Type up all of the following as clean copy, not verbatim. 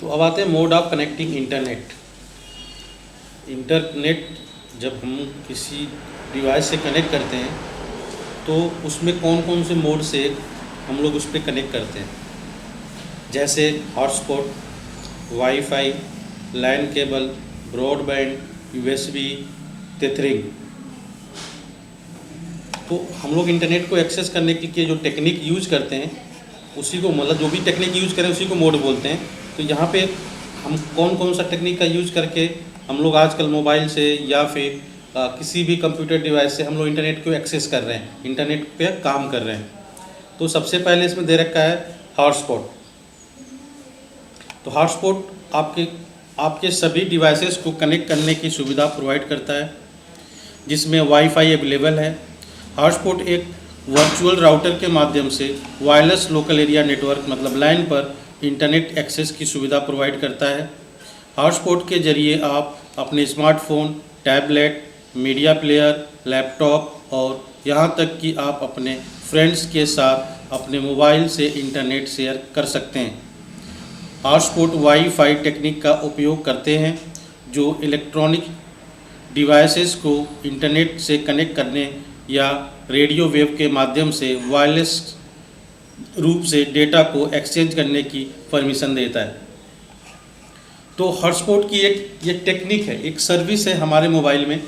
तो अब आते हैं mode of connecting internet. Internet जब हम किसी डिवाइस से कनेक्ट करते हैं तो उसमें कौन कौन से मोड से हम लोग उस पर कनेक्ट करते हैं, जैसे hotspot, wifi, LAN cable, broadband, USB, tethering. तो हम लोग इंटरनेट को एक्सेस करने के जो टेक्निक यूज करते हैं उसी को, मतलब जो भी टेक्निक यूज करें उसी को मोड बोलते हैं। तो यहाँ पे हम कौन कौन सा टेक्निक का यूज करके हम लोग आजकल मोबाइल से या फिर किसी भी कंप्यूटर डिवाइस से हम लोग इंटरनेट को एक्सेस कर रहे हैं, इंटरनेट पे काम कर रहे हैं। तो सबसे पहले इसमें दे रखा है हॉटस्पॉट। तो हॉटस्पॉट आपके सभी डिवाइसेस को कनेक्ट करने की सुविधा प्रोवाइड करता है, जिसमें वाईफाई अवेलेबल है। हॉटस्पॉट एक वर्चुअल राउटर के माध्यम से वायरलेस लोकल एरिया नेटवर्क मतलब लैन पर इंटरनेट एक्सेस की सुविधा प्रोवाइड करता है। हॉटस्पॉट के जरिए आप अपने smartphone, tablet, media player, laptop और यहाँ तक कि आप अपने फ्रेंड्स के साथ अपने मोबाइल से इंटरनेट शेयर कर सकते हैं। हॉटस्पॉट वाईफाई टेक्निक का उपयोग करते हैं जो इलेक्ट्रॉनिक डिवाइसेस को इंटरनेट से कनेक्ट करने या रेडियो वेव के माध्यम से वायरलेस रूप से डेटा को एक्सचेंज करने की परमिशन देता है। तो हॉटस्पॉट की ये टेक्निक है, एक सर्विस है हमारे मोबाइल में।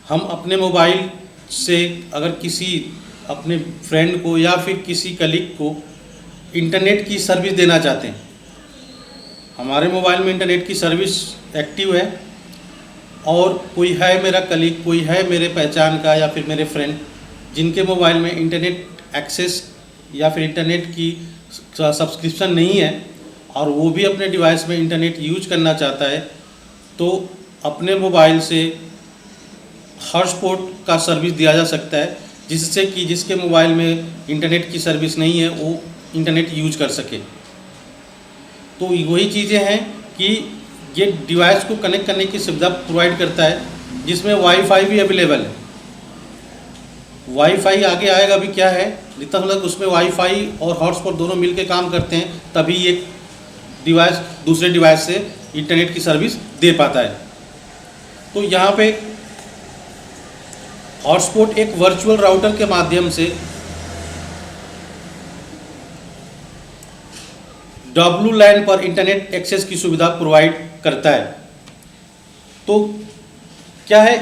हम अपने मोबाइल से अगर किसी अपने फ्रेंड को या फिर किसी कलीग को इंटरनेट की सर्विस देना चाहते हैं, हमारे मोबाइल में इंटरनेट की सर्विस एक्टिव है और कोई है मेरा कलीग, कोई है मेरे पहचान का या फिर मेरे फ्रेंड जिनके मोबाइल में इंटरनेट एक्सेस या फिर इंटरनेट की सब्सक्रिप्शन नहीं है और वो भी अपने डिवाइस में इंटरनेट यूज करना चाहता है, तो अपने मोबाइल से हॉटस्पॉट का सर्विस दिया जा सकता है, जिससे कि जिसके मोबाइल में इंटरनेट की सर्विस नहीं है वो इंटरनेट यूज कर सके। तो वही चीज़ें हैं कि ये डिवाइस को कनेक्ट करने की सुविधा प्रोवाइड करता है, जिसमें वाईफाई भी अवेलेबल है। वाईफाई आगे आएगा भी क्या है, जितना मतलब उसमें वाईफाई और हॉटस्पॉट दोनों मिलकर काम करते हैं तभी एक डिवाइस दूसरे डिवाइस से इंटरनेट की सर्विस दे पाता है। तो यहाँ पे हॉटस्पॉट एक वर्चुअल राउटर के माध्यम से WLAN पर इंटरनेट एक्सेस की सुविधा प्रोवाइड करता है। तो क्या है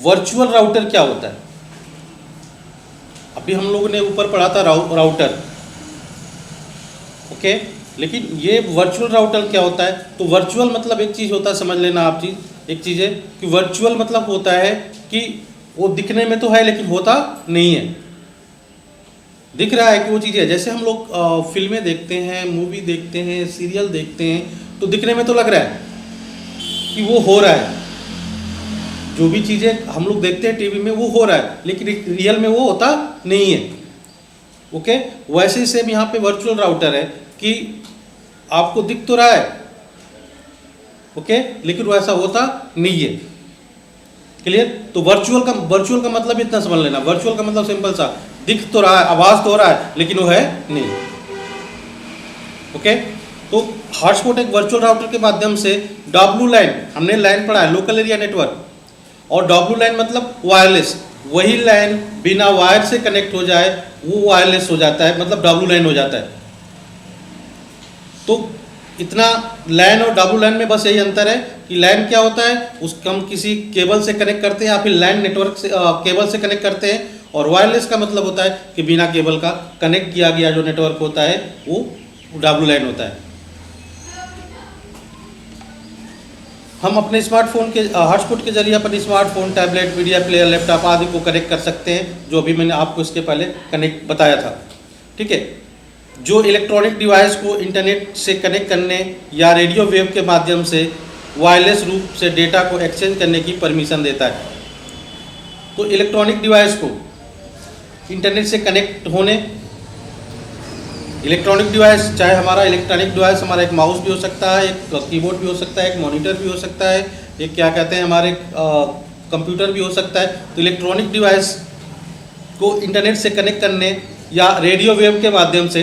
वर्चुअल राउटर, क्या होता है? अभी हम लोगों ने ऊपर पढ़ा था राउटर, ओके, लेकिन ये वर्चुअल राउटर क्या होता है? तो वर्चुअल मतलब एक चीज़ होता है, समझ लेना आप चीज़, एक चीज़ है कि वर्चुअल मतलब होता है कि वो दिखने में तो है लेकिन होता नहीं है। दिख रहा है कि वो चीज़ है, जैसे हम लोग फिल्में देखते हैं, मूवी देखते हैं, सीरियल देखते हैं, तो दिखने में तो लग रहा है कि वो हो रहा है। जो भी चीज़ें हम लोग देखते हैं टीवी में वो हो रहा है, लेकिन रियल में वो होता नहीं है। ओके, वैसे ही सेम यहाँ पे वर्चुअल राउटर है कि आपको दिख तो रहा है, ओके, लेकिन वैसा होता नहीं है। क्लियर? तो वर्चुअल का मतलब इतना समझ लेना, वर्चुअल का मतलब सिंपल सा, दिख तो रहा है, आवाज़ तो हो रहा है लेकिन वो है नहीं। ओके, तो हॉटस्पॉट एक वर्चुअल राउटर के माध्यम से WLAN, हमने लैन पढ़ा है, लोकल एरिया नेटवर्क, और WLAN मतलब वायरलेस, वही लैन बिना वायर से कनेक्ट हो जाए वो वायरलेस हो जाता है, मतलब WLAN हो जाता है। तो इतना लैन और WLAN में बस यही अंतर है कि लैन क्या होता है, उसको हम किसी केबल से कनेक्ट करते हैं या फिर लैन नेटवर्क से केबल से कनेक्ट करते हैं, और वायरलेस का मतलब होता है कि बिना केबल का कनेक्ट किया गया जो नेटवर्क होता है वो WLAN होता है। हम अपने स्मार्टफोन के हॉटस्पॉट के जरिए अपने smartphone, tablet, media player, laptop आदि को कनेक्ट कर सकते हैं, जो अभी मैंने आपको इसके पहले कनेक्ट बताया था। ठीक है, जो इलेक्ट्रॉनिक डिवाइस को इंटरनेट से कनेक्ट करने या रेडियो वेव के माध्यम से वायरलेस रूप से डेटा को एक्सचेंज करने की परमिशन देता है। तो इलेक्ट्रॉनिक डिवाइस को इंटरनेट से कनेक्ट होने, इलेक्ट्रॉनिक डिवाइस चाहे हमारा इलेक्ट्रॉनिक डिवाइस हमारा एक माउस भी हो सकता है, एक कीबोर्ड भी हो सकता है, एक मॉनिटर भी हो सकता है, एक क्या कहते हैं हमारे कंप्यूटर भी हो सकता है। तो इलेक्ट्रॉनिक डिवाइस को इंटरनेट से कनेक्ट करने या रेडियो वेव के माध्यम से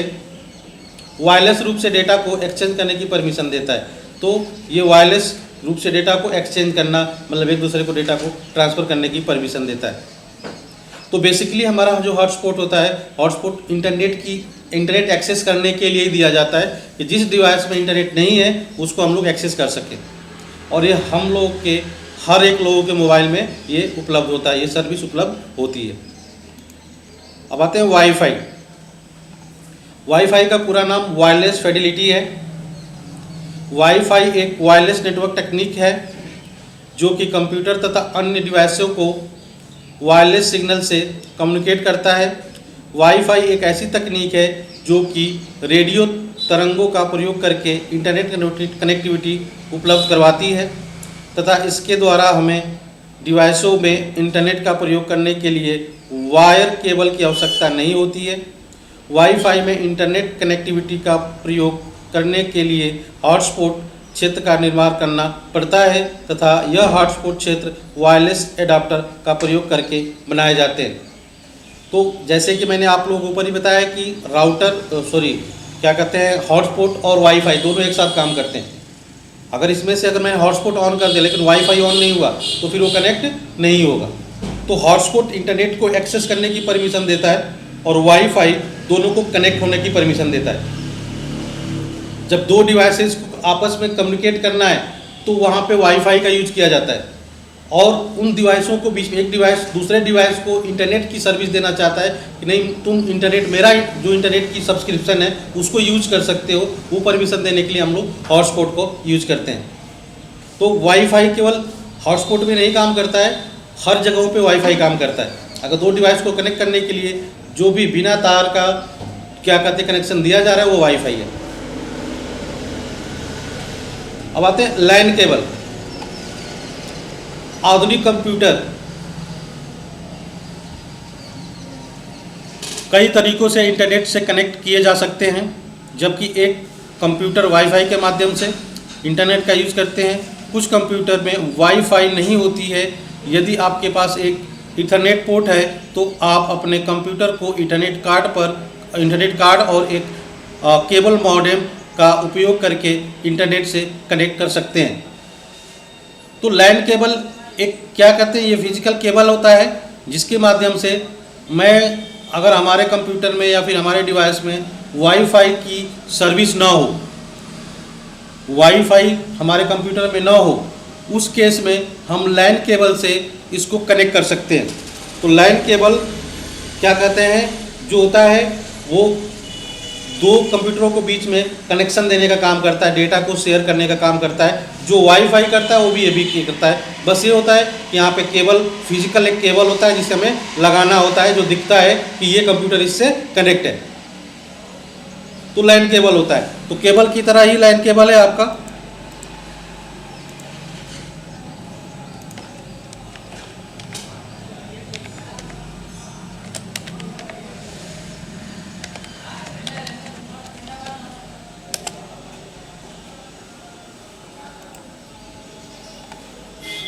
वायरलेस रूप से डेटा को एक्सचेंज करने की परमिशन देता है। तो ये वायरलेस रूप से डेटा को एक्सचेंज करना मतलब एक दूसरे को डेटा को ट्रांसफ़र करने की परमिशन देता है। तो बेसिकली हमारा जो हॉटस्पॉट होता है, हॉटस्पॉट इंटरनेट एक्सेस करने के लिए दिया जाता है कि जिस डिवाइस में इंटरनेट नहीं है उसको हम लोग एक्सेस कर सकें, और ये हम लोग के हर एक लोगों के मोबाइल में ये उपलब्ध होता है, ये सर्विस उपलब्ध होती है। अब आते हैं वाईफाई। वाईफाई का पूरा नाम वायरलेस फिडेलिटी है। वाईफाई एक वायरलेस नेटवर्क टेक्निक है जो कि कंप्यूटर तथा अन्य डिवाइसों को वायरलेस सिग्नल से कम्युनिकेट करता है। वाईफाई एक ऐसी तकनीक है जो कि रेडियो तरंगों का प्रयोग करके इंटरनेट कनेक्टिविटी उपलब्ध करवाती है तथा इसके द्वारा हमें डिवाइसों में इंटरनेट का प्रयोग करने के लिए वायर केबल की आवश्यकता नहीं होती है। वाईफाई में इंटरनेट कनेक्टिविटी का प्रयोग करने के लिए हॉटस्पॉट क्षेत्र का निर्माण करना पड़ता है तथा यह हॉटस्पॉट क्षेत्र वायरलेस एडाप्टर का प्रयोग करके बनाए जाते हैं। तो जैसे कि मैंने आप लोगों को ऊपर ही बताया कि हॉटस्पॉट और वाईफाई दोनों एक साथ काम करते हैं। अगर इसमें से अगर मैंने हॉटस्पॉट ऑन कर दिया लेकिन वाईफाई ऑन नहीं हुआ तो फिर वो कनेक्ट नहीं होगा। तो हॉटस्पॉट इंटरनेट को एक्सेस करने की परमिशन देता है और वाईफाई दोनों को कनेक्ट होने की परमिशन देता है। जब दो डिवाइसेस को आपस में कम्युनिकेट करना है तो वहाँ पे वाईफाई का यूज किया जाता है, और उन डिवाइसों को बीच में एक डिवाइस दूसरे डिवाइस को इंटरनेट की सर्विस देना चाहता है कि नहीं तुम इंटरनेट, मेरा जो इंटरनेट की सब्सक्रिप्शन है उसको यूज कर सकते हो, वो परमिशन देने के लिए हम लोग हॉटस्पॉट को यूज करते हैं। तो वाईफाई केवल हॉटस्पॉट में नहीं काम करता है, हर जगहों पे वाईफाई काम करता है। अगर दो डिवाइस को कनेक्ट करने के लिए जो भी बिना तार का कनेक्शन दिया जा रहा है वो वाईफाई है। अब आते हैं लैन केबल। आधुनिक कंप्यूटर कई तरीकों से इंटरनेट से कनेक्ट किए जा सकते हैं, जबकि एक कंप्यूटर वाईफाई के माध्यम से इंटरनेट का यूज़ करते हैं। कुछ कंप्यूटर में वाईफाई नहीं होती है। यदि आपके पास एक ईथरनेट पोर्ट है तो आप अपने कंप्यूटर को इंटरनेट कार्ड और एक केबल मॉडेम का उपयोग करके इंटरनेट से कनेक्ट कर सकते हैं। तो लैन केबल एक ये फिजिकल केबल होता है जिसके माध्यम से अगर हमारे कंप्यूटर में या फिर हमारे डिवाइस में वाईफाई की सर्विस ना हो, वाईफाई हमारे कंप्यूटर में ना हो, उस केस में हम लैन केबल से इसको कनेक्ट कर सकते हैं। तो लैन केबल जो होता है वो दो कंप्यूटरों को बीच में कनेक्शन देने का काम करता है, डेटा को शेयर करने का काम करता है। जो वाईफाई करता है वो भी ये भी करता है। बस ये होता है कि यहाँ पे केबल फिजिकल एक केबल होता है जिसे हमें लगाना होता है, जो दिखता है कि ये कंप्यूटर इससे कनेक्ट है, तो लैन केबल होता है। तो केबल की तरह ही लैन केबल है आपका।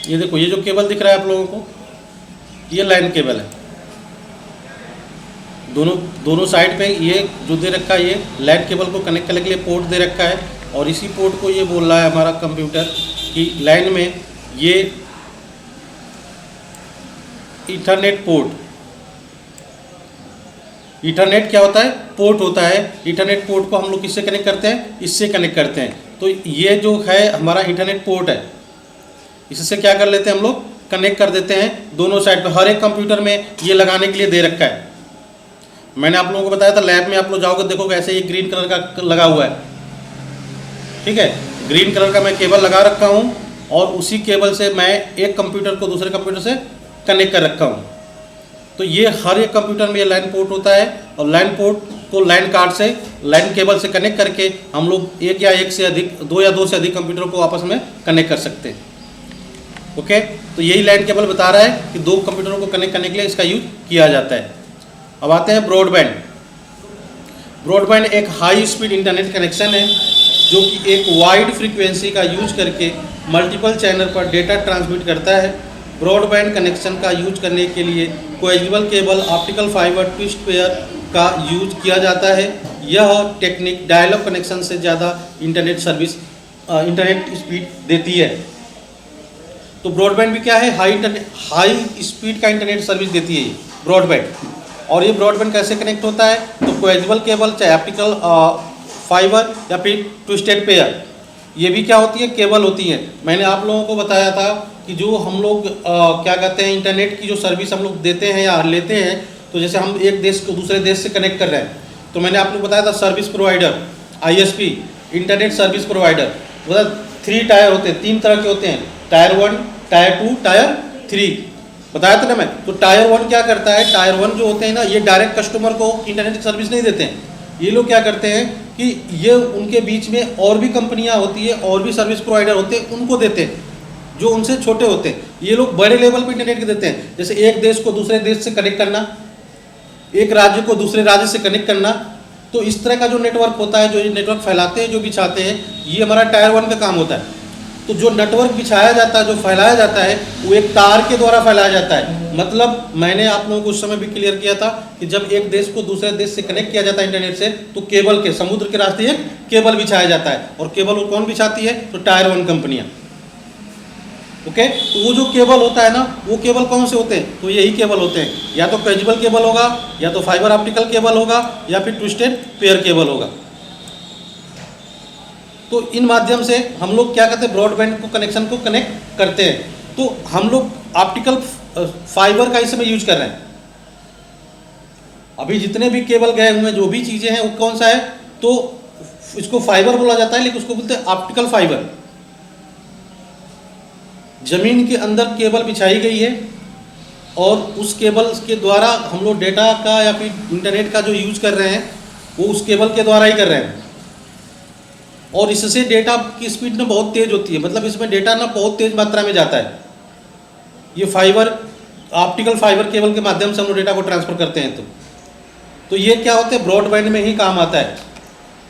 ये देखो, ये जो केबल दिख रहा है आप लोगों को, ये लाइन केबल है। दोनों साइड पे ये जो दे रखा है, ये लाइन केबल को कनेक्ट करने के लिए पोर्ट दे रखा है, और इसी पोर्ट को ये बोल रहा है हमारा कंप्यूटर कि लाइन में ये ईथरनेट पोर्ट, ईथरनेट क्या होता है, पोर्ट होता है। ईथरनेट पोर्ट को हम लोग किससे कनेक्ट करते हैं, इससे कनेक्ट करते हैं। तो ये जो है हमारा ईथरनेट पोर्ट है, इससे क्या कर लेते हैं हम लोग, कनेक्ट कर देते हैं दोनों साइड पे। हर एक कंप्यूटर में ये लगाने के लिए दे रखा है। मैंने आप लोगों को बताया था, लैब में आप लोग जाओगे देखोगे ऐसे ये ग्रीन कलर का लगा हुआ है, ठीक है। ग्रीन कलर का मैं केबल लगा रखा हूँ, और उसी केबल से मैं एक कंप्यूटर को दूसरे कंप्यूटर से कनेक्ट कर रखा हूँ। तो ये हर एक कंप्यूटर में ये लाइन पोर्ट होता है, और लाइन पोर्ट को लाइन कार्ड से, लाइन केबल से कनेक्ट करके हम लोग एक या दो से अधिक कंप्यूटर को आपस में कनेक्ट कर सकते हैं। ओके, तो यही लाइन केबल बता रहा है कि दो कंप्यूटरों को कनेक्ट करने के लिए इसका यूज किया जाता है। अब आते हैं ब्रॉडबैंड। ब्रॉडबैंड एक हाई स्पीड इंटरनेट कनेक्शन है जो कि एक वाइड फ्रीक्वेंसी का यूज करके मल्टीपल चैनल पर डेटा ट्रांसमिट करता है। ब्रॉडबैंड कनेक्शन का यूज करने के लिए coaxial cable, optical fibre, twist pair का यूज किया जाता है। यह टेक्निक डायल अप कनेक्शन से ज़्यादा इंटरनेट सर्विस इंटरनेट स्पीड देती है। तो ब्रॉडबैंड भी क्या है, हाई स्पीड का इंटरनेट सर्विस देती है ब्रॉडबैंड। और ये ब्रॉडबैंड कैसे कनेक्ट होता है, तो कोएक्सियल केबल, चाहे ऑप्टिकल फाइबर या फिर ट्विस्टेड पेयर, ये भी क्या होती है, केबल होती है। मैंने आप लोगों को बताया था कि जो हम लोग क्या कहते हैं, इंटरनेट की जो सर्विस हम लोग देते हैं या लेते हैं, तो जैसे हम एक देश को दूसरे देश से कनेक्ट कर रहे हैं, तो मैंने आपको बताया था service provider, ISP, internet service provider, मतलब 3 टायर होते हैं, 3 तरह के होते हैं, टायर 1, टायर 2, टायर 3, बताया था ना मैं। तो टायर 1 क्या करता है, टायर 1 जो होते हैं ना, ये डायरेक्ट कस्टमर को इंटरनेट की सर्विस नहीं देते हैं। ये लोग क्या करते हैं कि ये उनके बीच में और भी कंपनियां होती है, और भी सर्विस प्रोवाइडर होते हैं, उनको देते हैं, जो उनसे छोटे होते हैं। ये लोग बड़े लेवल पे इंटरनेट के देते हैं, जैसे एक देश को दूसरे देश से कनेक्ट करना, एक राज्य को दूसरे राज्य से कनेक्ट करना। तो इस तरह का जो नेटवर्क होता है, जो ये नेटवर्क फैलाते हैं, जो बिछाते हैं, ये हमारा टायर 1 का काम होता है। तो जो नेटवर्क बिछाया जाता है, जो फैलाया जाता है, वो एक तार के द्वारा फैलाया जाता है। मतलब मैंने आप लोगों को उस समय भी क्लियर किया था कि जब एक देश को दूसरे देश से कनेक्ट किया जाता है इंटरनेट से, तो केबल के समुद्र के रास्ते एक केबल बिछाया जाता है। और केबल वो कौन बिछाती है, तो टायर 1 कंपनियां। ओके, तो वो जो केबल होता है ना, वो केबल कौन से होते हैं, तो यही केबल होते हैं, या तो कोएक्सियल केबल होगा, या तो फाइबर ऑप्टिकल केबल होगा, या फिर ट्विस्टेड पेयर केबल होगा। तो इन माध्यम से हम लोग क्या करते हैं, ब्रॉडबैंड को कनेक्शन को कनेक्ट करते हैं। तो हम लोग ऑप्टिकल फाइबर का इस समय यूज कर रहे हैं। अभी जितने भी केबल गए हुए हैं, जो भी चीज़ें हैं, वो कौन सा है, तो इसको फाइबर बोला जाता है, लेकिन उसको बोलते हैं ऑप्टिकल फाइबर। जमीन के अंदर केबल बिछाई गई है, और उस केबल के द्वारा हम लोग डेटा का या फिर इंटरनेट का जो यूज कर रहे हैं, वो उस केबल के द्वारा ही कर रहे हैं। और इससे डेटा की स्पीड ना बहुत तेज़ होती है, मतलब इसमें डेटा ना बहुत तेज़ मात्रा में जाता है। ये फाइबर, ऑप्टिकल फाइबर केबल के माध्यम से हम लोग डेटा को ट्रांसफ़र करते हैं। तो ये क्या होता है, ब्रॉडबैंड में ही काम आता है।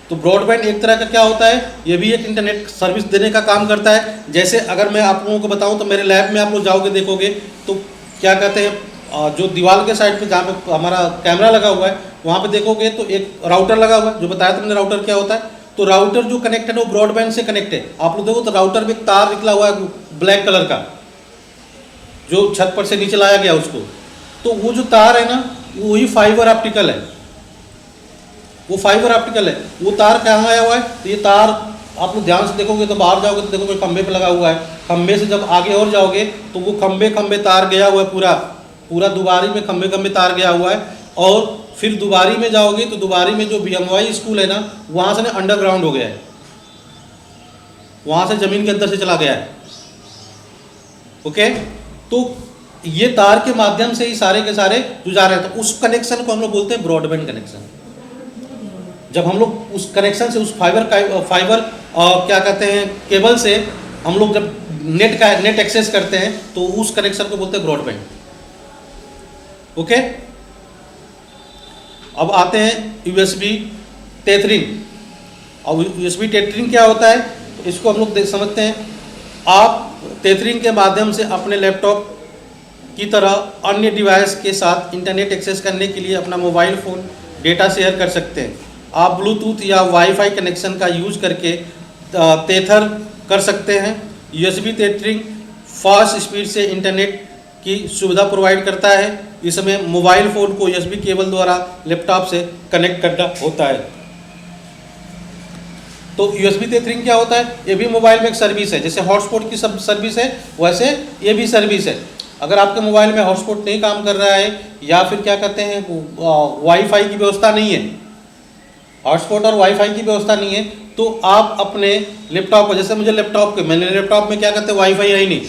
तो ब्रॉडबैंड एक तरह का क्या होता है, ये भी एक इंटरनेट सर्विस देने का काम करता है। जैसे अगर मैं आप लोगों को बताऊं, तो मेरे लैब में आप लोग जाओगे, देखोगे तो क्या कहते हैं, जो दीवार के साइड पे जहाँ पे हमारा कैमरा लगा हुआ है, वहाँ पे देखोगे तो एक राउटर लगा हुआ है। जो बताया था मैंने राउटर क्या होता है, तो राउटर जो कनेक्टेड है वो ब्रॉडबैंड से कनेक्ट है। आप लोग देखो तो राउटर में एक तार निकला हुआ है ब्लैक कलर का, जो छत पर से नीचे लाया गया उसको। तो वो जो तार है ना, वही फाइबर ऑप्टिकल है, वो फाइबर ऑप्टिकल है। वो तार कहाँ आया हुआ है, तो ये तार आप लोग ध्यान से देखोगे तो बाहर जाओगे तो देखोगे खंबे पे लगा हुआ है। खंबे से जब आगे और जाओगे तो वो खंबे तार गया हुआ है, पूरा दुबारी में खंबे तार गया हुआ है। और फिर दुबारी में जाओगे तो दुबारी में जो BMY स्कूल है ना, वहाँ से ना अंडरग्राउंड हो गया है, वहाँ से ज़मीन के अंदर से चला गया है। ओके, तो ये तार के माध्यम से ही सारे के सारे जो जा रहे हैं, तो उस कनेक्शन को हम लोग बोलते हैं ब्रॉडबैंड कनेक्शन। जब हम लोग उस कनेक्शन से, उस फाइबर क्या कहते हैं, केबल से हम लोग जब नेट एक्सेस करते हैं, तो उस कनेक्शन को बोलते हैं ब्रॉडबैंड। ओके, अब आते हैं USB टेथरिंग। और USB टेथरिंग क्या होता है, तो इसको हम लोग समझते हैं। आप टेथरिंग के माध्यम से अपने लैपटॉप की तरह अन्य डिवाइस के साथ इंटरनेट एक्सेस करने के लिए अपना मोबाइल फ़ोन डेटा शेयर कर सकते हैं। आप ब्लूटूथ या वाईफाई कनेक्शन का यूज करके टेथर कर सकते हैं। USB टेथरिंग फास्ट स्पीड से इंटरनेट की सुविधा प्रोवाइड करता है। इसमें मोबाइल फ़ोन को USB केबल द्वारा लैपटॉप से कनेक्ट करना होता है। तो USB टेथरिंग क्या होता है, ये भी मोबाइल में एक सर्विस है। जैसे हॉटस्पॉट की सब सर्विस है, वैसे ये भी सर्विस है। अगर आपके मोबाइल में हॉटस्पॉट नहीं काम कर रहा है, या फिर क्या कहते हैं, वाईफाई की व्यवस्था नहीं है, हॉटस्पॉट और वाईफाई की व्यवस्था नहीं है, तो आप अपने लैपटॉप को, जैसे मुझे मैंने लैपटॉप में क्या कहते हैं, वाईफाई है ही नहीं,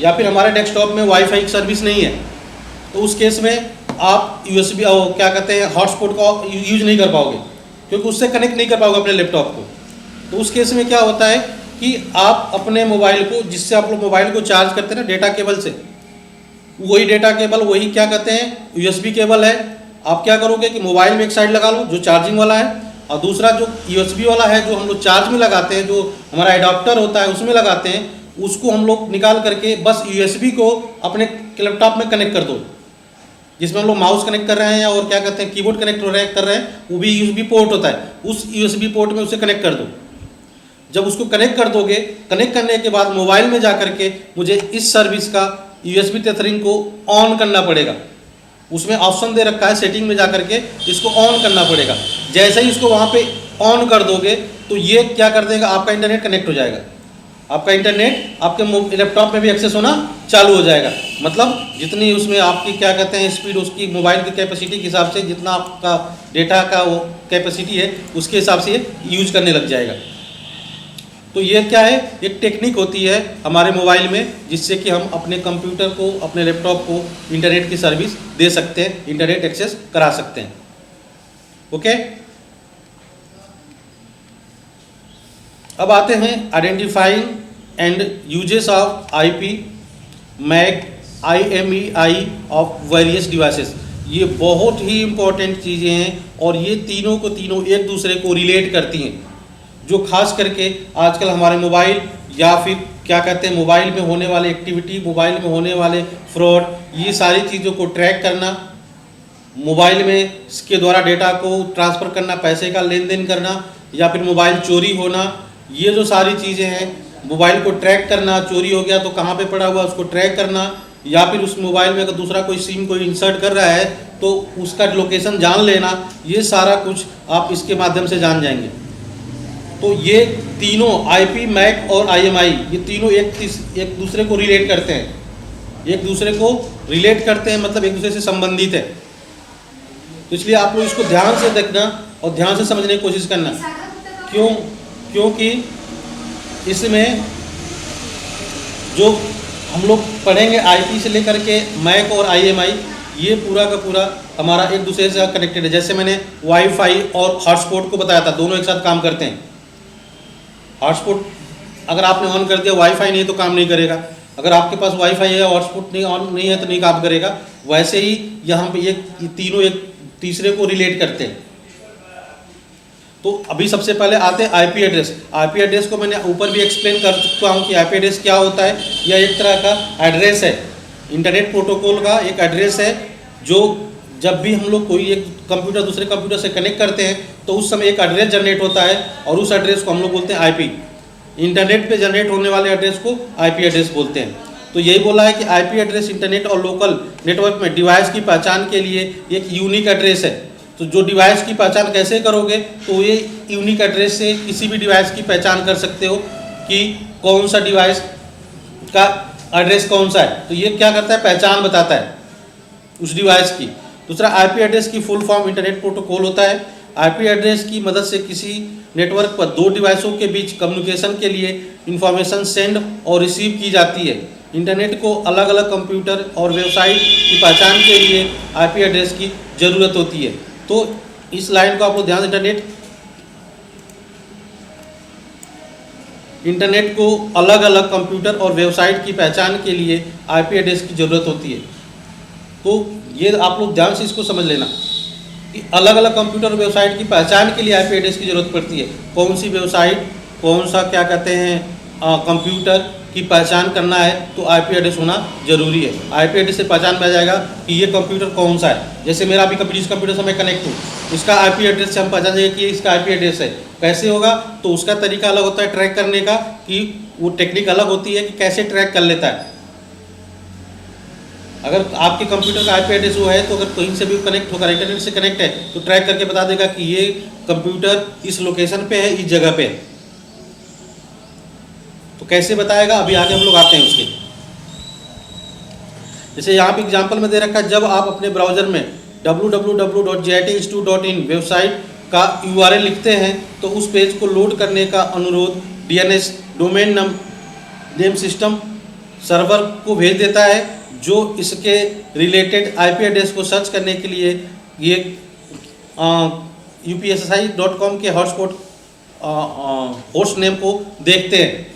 या फिर हमारे डेस्कटॉप में वाईफाई की सर्विस नहीं है, तो उस केस में आप USB क्या कहते हैं, हॉटस्पॉट का यूज नहीं कर पाओगे, क्योंकि उससे कनेक्ट नहीं कर पाओगे अपने लैपटॉप को। तो उस केस में क्या होता है कि आप अपने मोबाइल को, जिससे आप लोग मोबाइल को चार्ज करते हैं ना डेटा केबल से, वही डेटा केबल, वही क्या कहते हैं, USB केबल है। आप क्या करोगे कि मोबाइल में एक साइड लगा लो जो चार्जिंग वाला है, और दूसरा जो USB वाला है, जो हम लोग चार्ज में लगाते हैं, जो हमारा एडाप्टर होता है उसमें लगाते हैं, उसको हम लोग निकाल करके बस USB को अपने लैपटॉप में कनेक्ट कर दो। जिसमें हम लोग माउस कनेक्ट कर रहे हैं और क्या कहते हैं कीबोर्ड कनेक्ट कर रहे हैं, वो भी यूएसबी पोर्ट होता है। उस यूएसबी पोर्ट में उसे कनेक्ट कर दो। जब उसको कनेक्ट कर दोगे, कनेक्ट करने के बाद मोबाइल में जा करके मुझे इस सर्विस का यूएसबी टेथरिंग को ऑन करना पड़ेगा। उसमें ऑप्शन दे रखा है सेटिंग में जा करके इसको ऑन करना पड़ेगा। जैसे ही इसको वहाँ पे ऑन कर दोगे तो ये क्या कर देगा, आपका इंटरनेट कनेक्ट हो जाएगा। आपका इंटरनेट आपके लैपटॉप में भी एक्सेस होना चालू हो जाएगा। मतलब जितनी उसमें आपकी क्या कहते हैं स्पीड, उसकी मोबाइल की कैपेसिटी के हिसाब से जितना आपका डेटा का वो कैपेसिटी है उसके हिसाब से ये यूज करने लग जाएगा। तो ये क्या है, एक टेक्निक होती है हमारे मोबाइल में जिससे कि हम अपने कंप्यूटर को, अपने लैपटॉप को इंटरनेट की सर्विस दे सकते हैं, इंटरनेट एक्सेस करा सकते हैं। ओके, अब आते हैं identifying and uses of IP, MAC, IMEI of various devices. ये बहुत ही इम्पोर्टेंट चीज़ें हैं और ये तीनों को तीनों एक दूसरे को रिलेट करती हैं, जो खास करके आजकल हमारे मोबाइल या फिर क्या कहते हैं मोबाइल में होने वाले एक्टिविटी, मोबाइल में होने वाले फ्रॉड, ये सारी चीज़ों को ट्रैक करना, मोबाइल में इसके द्वारा डेटा को ट्रांसफ़र करना, पैसे का लेन देन करना या फिर मोबाइल चोरी होना, ये जो सारी चीज़ें हैं, मोबाइल को ट्रैक करना, चोरी हो गया तो कहाँ पे पड़ा हुआ उसको ट्रैक करना, या फिर उस मोबाइल में अगर दूसरा कोई सिम कोई इंसर्ट कर रहा है तो उसका लोकेशन जान लेना, ये सारा कुछ आप इसके माध्यम से जान जाएंगे। तो ये तीनों IP, मैक और IMEI ये तीनों एक दूसरे को रिलेट करते हैं, एक दूसरे को रिलेट करते हैं मतलब एक दूसरे से संबंधित है। तो इसलिए आप लोग इसको ध्यान से देखना और ध्यान से समझने की कोशिश करना। क्योंकि इसमें जो हम लोग पढ़ेंगे IP से लेकर के मैक और IMEI, ये पूरा का पूरा हमारा एक दूसरे से कनेक्टेड है। जैसे मैंने वाईफाई और हॉटस्पॉट को बताया था, दोनों एक साथ काम करते हैं। हॉटस्पॉट अगर आपने ऑन कर दिया, वाईफाई नहीं तो काम नहीं करेगा। अगर आपके पास वाईफाई है, हॉटस्पॉट नहीं ऑन नहीं है तो नहीं काम करेगा। वैसे ही यहाँ पे ये तीनों एक तीसरे को रिलेट करते हैं। तो अभी सबसे पहले आते हैं IP एड्रेस। IP एड्रेस को मैंने ऊपर भी एक्सप्लेन कर चुका हूँ कि IP एड्रेस क्या होता है। यह एक तरह का एड्रेस है, इंटरनेट प्रोटोकॉल का एक एड्रेस है, जो जब भी हम लोग कोई एक कंप्यूटर दूसरे कंप्यूटर से कनेक्ट करते हैं तो उस समय एक एड्रेस जनरेट होता है और उस एड्रेस को हम लोग बोलते हैं IP। इंटरनेट पे जनरेट होने वाले एड्रेस को IP एड्रेस बोलते हैं। तो यही बोला है कि IP एड्रेस इंटरनेट और लोकल नेटवर्क में डिवाइस की पहचान के लिए एक यूनिक एड्रेस है। तो जो डिवाइस की पहचान कैसे करोगे, तो ये यूनिक एड्रेस से किसी भी डिवाइस की पहचान कर सकते हो कि कौन सा डिवाइस का एड्रेस कौन सा है। तो ये क्या करता है, पहचान बताता है उस डिवाइस की। दूसरा, IP एड्रेस की फुल फॉर्म इंटरनेट प्रोटोकॉल होता है। IP एड्रेस की मदद से किसी नेटवर्क पर दो डिवाइसों के बीच कम्युनिकेशन के लिए इंफॉर्मेशन सेंड और रिसीव की जाती है। इंटरनेट को अलग अलग कंप्यूटर और वेबसाइट की पहचान के लिए IP एड्रेस की ज़रूरत होती है। तो इस लाइन को आप लोग ध्यान से, इंटरनेट को अलग अलग कंप्यूटर और वेबसाइट की पहचान के लिए IP एड्रेस की ज़रूरत होती है। तो ये आप लोग ध्यान से इसको समझ लेना कि अलग अलग कंप्यूटर और वेबसाइट की पहचान के लिए IP एड्रेस की ज़रूरत पड़ती है। कौन सी वेबसाइट, कौन सा क्या कहते हैं कंप्यूटर की पहचान करना है तो IP एड्रेस होना जरूरी है। IP एड्रेस से पहचान में आ जाएगा कि ये कंप्यूटर कौन सा है। जैसे मेरा अभी जिस कंप्यूटर से मैं कनेक्ट हूँ, इसका IP एड्रेस से हम पहचान जाएंगे कि ये इसका IP एड्रेस है। कैसे होगा, तो उसका तरीका अलग होता है ट्रैक करने का, कि वो टेक्निक अलग होती है कि कैसे ट्रैक कर लेता है। अगर आपके कंप्यूटर का IP एड्रेस वो है तो अगर कहीं से भी कनेक्ट होकर इंटरनेट से कनेक्ट है तो ट्रैक करके बता देगा कि ये कंप्यूटर इस लोकेशन पे है, इस जगह पे है। तो कैसे बताएगा, अभी आगे हम लोग आते हैं उसके। जैसे यहाँ पे एग्जांपल में दे रखा है, जब आप अपने ब्राउजर में www.jitinstitute.in वेबसाइट का URL लिखते हैं तो उस पेज को लोड करने का अनुरोध DNS domain name system server को भेज देता है, जो इसके रिलेटेड IP एड्रेस को सर्च करने के लिए ये upssi.com के हॉटस्पॉट होस्ट नेम को देखते हैं।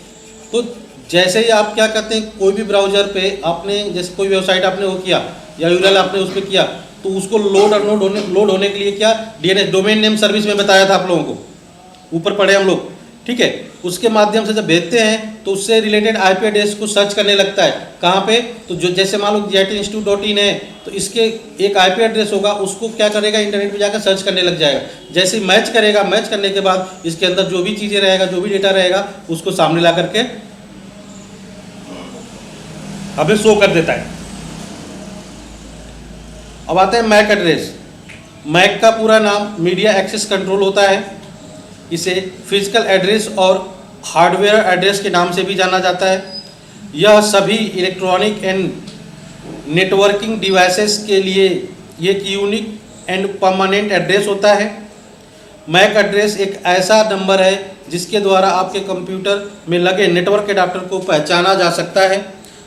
तो जैसे ही आप क्या करते हैं, कोई भी ब्राउज़र पे आपने जैसे कोई वेबसाइट आपने वो किया या URL आपने उस पर किया, तो उसको लोड होने के लिए क्या DNS डोमेन नेम सर्विस में बताया था आप लोगों को, ऊपर पढ़े हम लोग ठीक है। उसके माध्यम से जब भेजते हैं तो उससे रिलेटेड आईपी एड्रेस को सर्च करने लगता है। कहाँ पे? तो जो जैसे मान लो JITinstitute.in है तो इसके एक आईपी एड्रेस होगा, उसको क्या करेगा, इंटरनेट पे जाकर सर्च करने लग जाएगा। जैसे ही मैच करेगा, मैच करने के बाद इसके अंदर जो भी चीज़ें रहेगा, जो भी डेटा रहेगा, उसको सामने ला करके हमें शो कर देता है। अब आते हैं मैक एड्रेस। मैक का पूरा नाम मीडिया एक्सेस कंट्रोल होता है। इसे फिजिकल एड्रेस और हार्डवेयर एड्रेस के नाम से भी जाना जाता है। यह सभी इलेक्ट्रॉनिक एंड नेटवर्किंग डिवाइसेस के लिए एक यूनिक एंड परमानेंट एड्रेस होता है। मैक एड्रेस एक ऐसा नंबर है जिसके द्वारा आपके कंप्यूटर में लगे नेटवर्क एडाप्टर को पहचाना जा सकता है।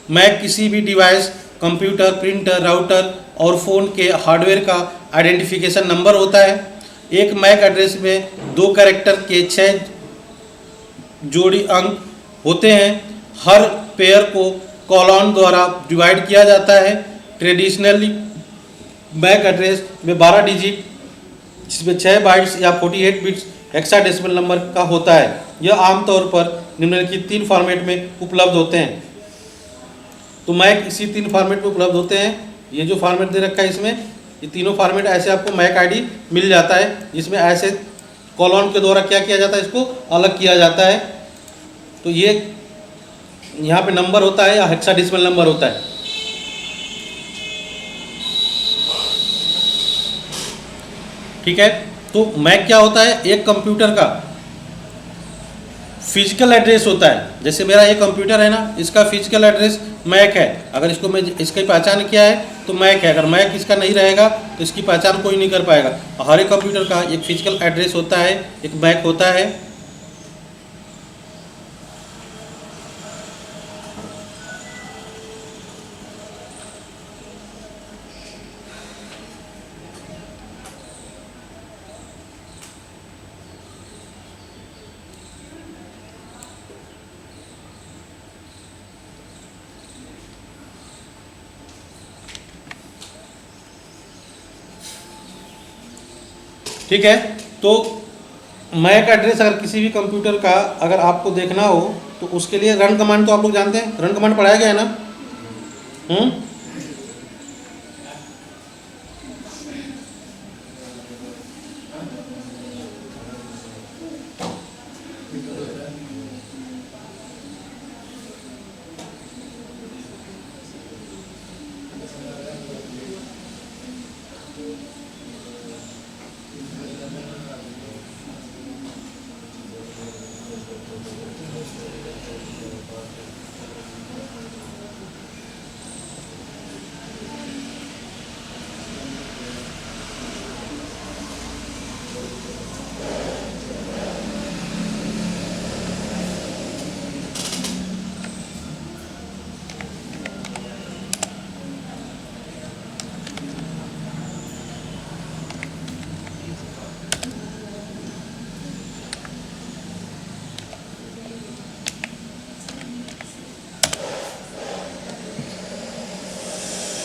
मैक किसी भी डिवाइस, कंप्यूटर, प्रिंटर, राउटर और फ़ोन के हार्डवेयर का आइडेंटिफिकेशन नंबर होता है। एक मैक एड्रेस में 2 कैरेक्टर के 6 जोड़ी अंक होते हैं। हर पेयर को कॉलन द्वारा डिवाइड किया जाता है। ट्रेडिशनली मैक एड्रेस में 12 डिजिट, जिसमें 6 बाइट्स या 48 बिट्स हेक्साडेसिमल नंबर का होता है। यह आमतौर पर निम्नलिखित 3 फॉर्मेट में उपलब्ध होते हैं। तो मैक इसी 3 फॉर्मेट में उपलब्ध होते हैं। ये जो फॉर्मेट दे रखा है इसमें, ये तीनों फॉर्मेट ऐसे आपको मैक आईडी मिल जाता है, जिसमें ऐसे कॉलम के द्वारा क्या किया जाता है, इसको अलग किया जाता है। तो ये यहाँ पे नंबर होता है या हेक्साडेसिमल नंबर होता है। ठीक है। तो मैक क्या होता है? एक कंप्यूटर का फिजिकल एड्रेस होता है। जैसे मेरा ये कंप्यूटर है ना, इसका फिजिकल एड्रेस मैक है। अगर इसको मैं इसकी पहचान किया है तो मैक है। अगर मैक इसका नहीं रहेगा तो इसकी पहचान कोई नहीं कर पाएगा। हर एक कंप्यूटर का एक फिजिकल एड्रेस होता है, एक मैक होता है। ठीक है। तो मैक एड्रेस अगर किसी भी कंप्यूटर का अगर आपको देखना हो तो उसके लिए रन कमांड तो आप लोग जानते हैं, रन कमांड पढ़ाया गया है ना।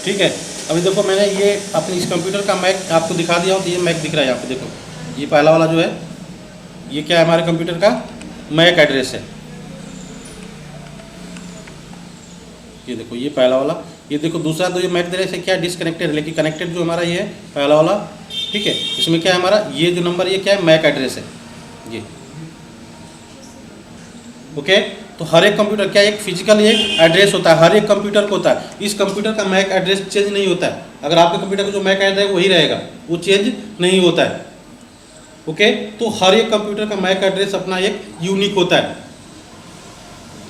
ठीक है। अभी देखो मैंने ये अपने इस कंप्यूटर का मैक आपको दिखा दिया हूँ। तो ये मैक दिख रहा है यहाँ पे, देखो ये पहला वाला जो है ये क्या है, हमारे कंप्यूटर का मैक एड्रेस है। ये देखो ये पहला वाला, ये देखो दूसरा तो ये मैक एड्रेस है क्या, डिसकनेक्टेड, लेकिन कनेक्टेड जो हमारा ये है पहला वाला। ठीक है। इसमें क्या है हमारा ये जो नंबर, ये क्या है, मैक एड्रेस है ये। ओके। तो हर एक कंप्यूटर क्या एक फिजिकल एक एड्रेस होता है, हर एक कंप्यूटर को होता है। इस कंप्यूटर का मैक एड्रेस चेंज नहीं होता है। अगर आपके कंप्यूटर का जो मैक एड्रेस है वही रहेगा, वो चेंज नहीं होता है। ओके। तो हर एक कंप्यूटर का मैक एड्रेस अपना एक यूनिक होता है।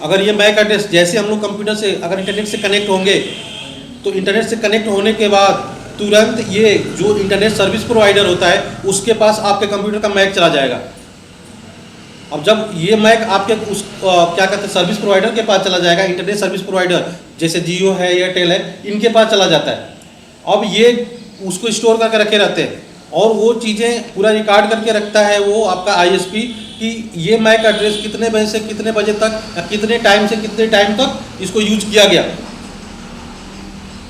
अगर ये मैक एड्रेस जैसे हम लोग कंप्यूटर से अगर इंटरनेट से कनेक्ट होंगे तो इंटरनेट से कनेक्ट होने के बाद तुरंत ये जो इंटरनेट सर्विस प्रोवाइडर होता है उसके पास आपके कंप्यूटर का मैक चला जाएगा। अब जब ये मैक आपके उस क्या कहते हैं सर्विस प्रोवाइडर के पास चला जाएगा, इंटरनेट सर्विस प्रोवाइडर जैसे जियो है, एयरटेल है, इनके पास चला जाता है। अब ये उसको स्टोर करके रखे रहते हैं और वो चीज़ें पूरा रिकॉर्ड करके रखता है वो आपका आईएसपी कि ये मैक एड्रेस कितने बजे से कितने बजे तक या कितने टाइम से कितने टाइम तक इसको यूज किया गया।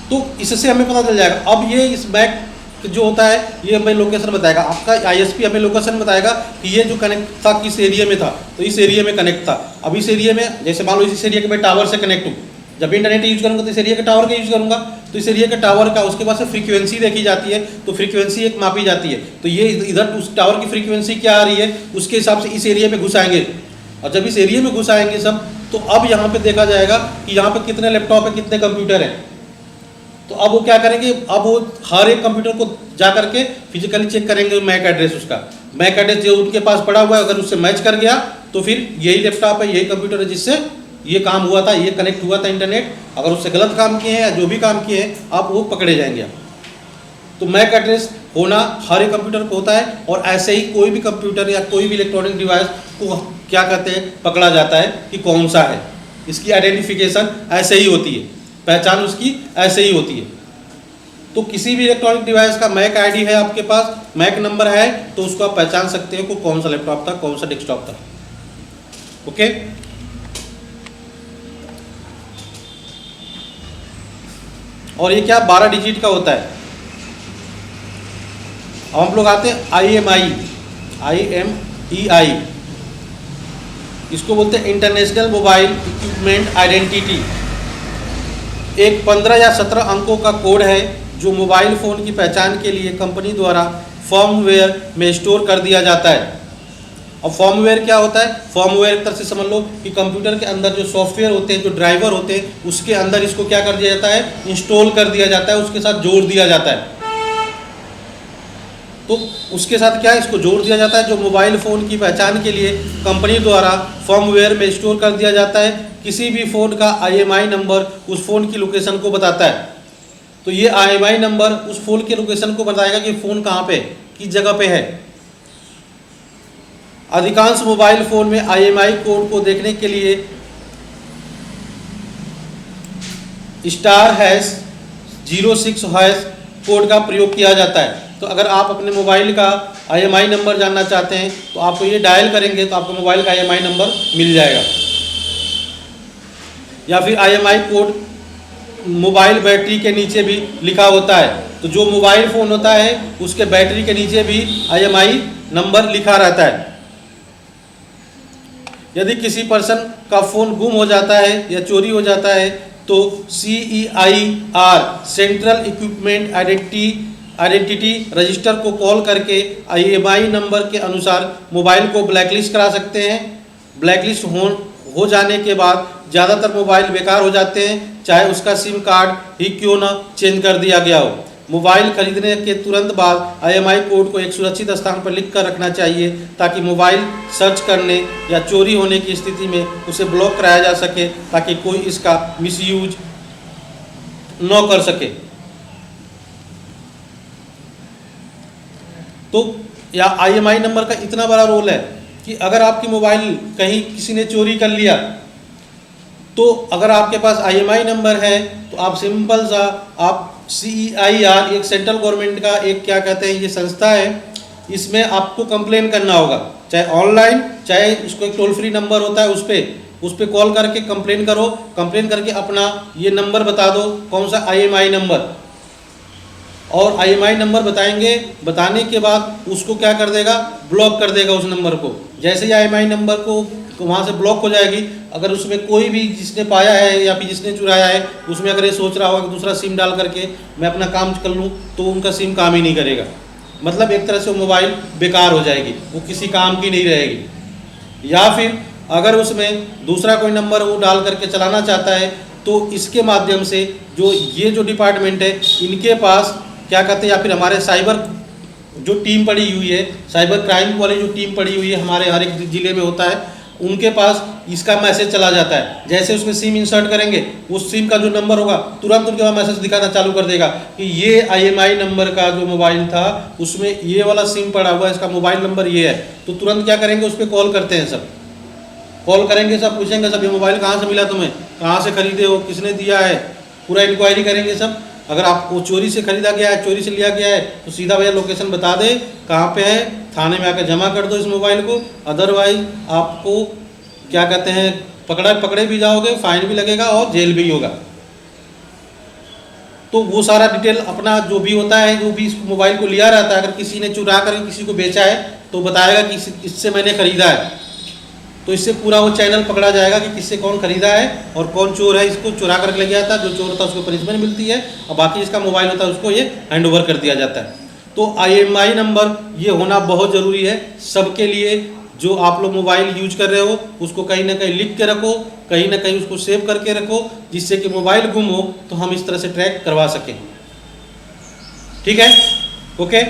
तो इससे हमें पता चल जाएगा। अब ये इस मैक जो होता है ये हमें लोकेशन बताएगा, आपका आईएसपी हमें लोकेशन बताएगा कि ये जो कनेक्ट था किस एरिया में था, तो इस एरिया में कनेक्ट था। अब इस एरिया में जैसे मान लो इस एरिया के मैं टावर से कनेक्ट हूँ, जब इंटरनेट यूज करूँगा तो इस एरिया के टावर का यूज करूँगा, तो इस एरिया के टावर का उसके बाद से फ्रीक्वेंसी देखी जाती है, तो फ्रीक्वेंसी एक मापी जाती है, तो ये इधर उस टावर की फ्रीक्वेंसी क्या आ रही है उसके हिसाब से इस एरिया में घुस आएंगे। और जब इस एरिया में घुस आएंगे सब, तो अब यहाँ पे देखा जाएगा कि यहाँ पे कितने लैपटॉप है, कितने कंप्यूटर हैं। तो अब वो क्या करेंगे, अब वो हर एक कंप्यूटर को जा करके फिजिकली चेक करेंगे मैक एड्रेस, उसका मैक एड्रेस जो उनके पास पड़ा हुआ है अगर उससे मैच कर गया तो फिर यही लैपटॉप है, यही कंप्यूटर है जिससे ये काम हुआ था, ये कनेक्ट हुआ था इंटरनेट। अगर उससे गलत काम किए हैं या जो भी काम किए हैं आप वो पकड़े जाएंगे। तो मैक एड्रेस होना हर एक कंप्यूटर को होता है, और ऐसे ही कोई भी कंप्यूटर या कोई भी इलेक्ट्रॉनिक डिवाइस को क्या कहते हैं, पकड़ा जाता है कि कौन सा है। इसकी आइडेंटिफिकेशन ऐसे ही होती है, पहचान उसकी ऐसे ही होती है। तो किसी भी इलेक्ट्रॉनिक डिवाइस का मैक आईडी है आपके पास, मैक नंबर है, तो उसको आप पहचान सकते हो कि कौन सा लैपटॉप था, कौन सा डेस्कटॉप था। ओके, और ये क्या 12 डिजिट का होता है। अब हम लोग आते हैं IMEI, इसको बोलते हैं इंटरनेशनल मोबाइल इक्विपमेंट आइडेंटिटी। एक 15 या 17 अंकों का कोड है जो मोबाइल फ़ोन की पहचान के लिए कंपनी द्वारा फर्मवेयर में स्टोर कर दिया जाता है। अब फर्मवेयर क्या होता है, फर्मवेयर एक तरह से समझ लो कि कंप्यूटर के अंदर जो सॉफ्टवेयर होते हैं, जो ड्राइवर होते हैं, उसके अंदर इसको क्या कर दिया जाता है, इंस्टॉल कर दिया जाता है, उसके साथ जोड़ दिया जाता है। तो उसके साथ क्या है, इसको जोड़ दिया जाता है, जो मोबाइल फ़ोन की पहचान के लिए कंपनी द्वारा फर्मवेयर में स्टोर कर दिया जाता है। किसी भी फ़ोन का IMEI नंबर उस फ़ोन की लोकेशन को बताता है। तो ये IMEI नंबर उस फ़ोन के लोकेशन को बताएगा कि फ़ोन कहाँ पे, किस जगह पे है। अधिकांश मोबाइल फ़ोन में IMEI कोड को देखने के लिए *#06# कोड का प्रयोग किया जाता है। तो अगर आप अपने मोबाइल का IMEI नंबर जानना चाहते हैं तो आपको ये डायल करेंगे तो आपको मोबाइल का IMEI नंबर मिल जाएगा। या फिर IMEI कोड मोबाइल बैटरी के नीचे भी लिखा होता है। तो जो मोबाइल फ़ोन होता है उसके बैटरी के नीचे भी IMEI नंबर लिखा रहता है। यदि किसी पर्सन का फ़ोन गुम हो जाता है या चोरी हो जाता है तो CEIR central equipment identity register को कॉल करके IMEI नंबर के अनुसार मोबाइल को ब्लैकलिस्ट करा सकते हैं। ब्लैकलिस्ट हो जाने के बाद ज़्यादातर मोबाइल बेकार हो जाते हैं, चाहे उसका सिम कार्ड ही क्यों ना चेंज कर दिया गया हो। मोबाइल खरीदने के तुरंत बाद IMEI कोड को एक सुरक्षित स्थान पर लिख कर रखना चाहिए ताकि मोबाइल सर्च करने या चोरी होने की स्थिति में उसे ब्लॉक कराया जा सके, ताकि कोई इसका मिसयूज न कर सके। तो या IMEI नंबर का इतना बड़ा रोल है कि अगर आपकी मोबाइल कहीं किसी ने चोरी कर लिया तो अगर आपके पास IMEI नंबर है तो आप सिंपल सा आप CEIR एक सेंट्रल गवर्नमेंट का एक क्या कहते हैं ये संस्था है, इसमें आपको कंप्लेन करना होगा, चाहे ऑनलाइन चाहे इसको एक टोल फ्री नंबर होता है उस पर कॉल करके कंप्लेन करो। कंप्लेन करके अपना ये नंबर बता दो, कौन सा IMEI नंबर, और IMEI नंबर बताएंगे, बताने के बाद उसको क्या कर देगा, ब्लॉक कर देगा उस नंबर को। जैसे ही IMEI नंबर को वहाँ से ब्लॉक हो जाएगी, अगर उसमें कोई भी जिसने पाया है या फिर जिसने चुराया है उसमें अगर ये सोच रहा होगा कि दूसरा सिम डाल करके मैं अपना काम कर लूँ, तो उनका सिम काम ही नहीं करेगा। मतलब एक तरह से वो मोबाइल बेकार हो जाएगी, वो किसी काम की नहीं रहेगी। या फिर अगर उसमें दूसरा कोई नंबर वो डाल करके चलाना चाहता है तो इसके माध्यम से जो डिपार्टमेंट है इनके पास क्या कहते हैं, या फिर हमारे साइबर जो टीम पड़ी हुई है, साइबर क्राइम वाली जो टीम पड़ी हुई है हमारे हर एक ज़िले में होता है, उनके पास इसका मैसेज चला जाता है। जैसे उसमें सिम इंसर्ट करेंगे, उस सिम का जो नंबर होगा तुरंत उनके पास मैसेज दिखाना चालू कर देगा कि ये IMEI नंबर का जो मोबाइल था उसमें ये वाला सिम पड़ा हुआ है, इसका मोबाइल नंबर ये है। तो तुरंत क्या करेंगे, उस पर कॉल करते हैं, सब कॉल करेंगे, सब पूछेंगे सब ये मोबाइल कहाँ से मिला तुम्हें, कहाँ से खरीदे हो, किसने दिया है, पूरा इंक्वायरी करेंगे सब। अगर आपको चोरी से खरीदा गया है, चोरी से लिया गया है तो सीधा भैया लोकेशन बता दे कहाँ पे है, थाने में आकर जमा कर दो इस मोबाइल को। अदरवाइज आपको क्या कहते हैं पकड़े भी जाओगे, फाइन भी लगेगा और जेल भी होगा। तो वो सारा डिटेल अपना जो भी होता है, जो भी इस मोबाइल को लिया रहता है, अगर किसी ने चुरा कर किसी को बेचा है तो बताएगा कि इससे मैंने ख़रीदा है, तो इससे पूरा वो चैनल पकड़ा जाएगा कि किससे कौन ख़रीदा है और कौन चोर है, इसको चुरा कर ले गया था। जो चोर होता है उसको पनिशमेंट मिलती है और बाकी इसका मोबाइल होता है उसको ये हैंड ओवर कर दिया जाता है। तो IMEI नंबर ये होना बहुत ज़रूरी है सबके लिए। जो आप लोग मोबाइल यूज कर रहे हो उसको कहीं ना कहीं लिख के रखो, कहीं ना कहीं उसको सेव करके रखो, जिससे कि मोबाइल गुम हो तो हम इस तरह से ट्रैक करवा सकें। ठीक है, ओके।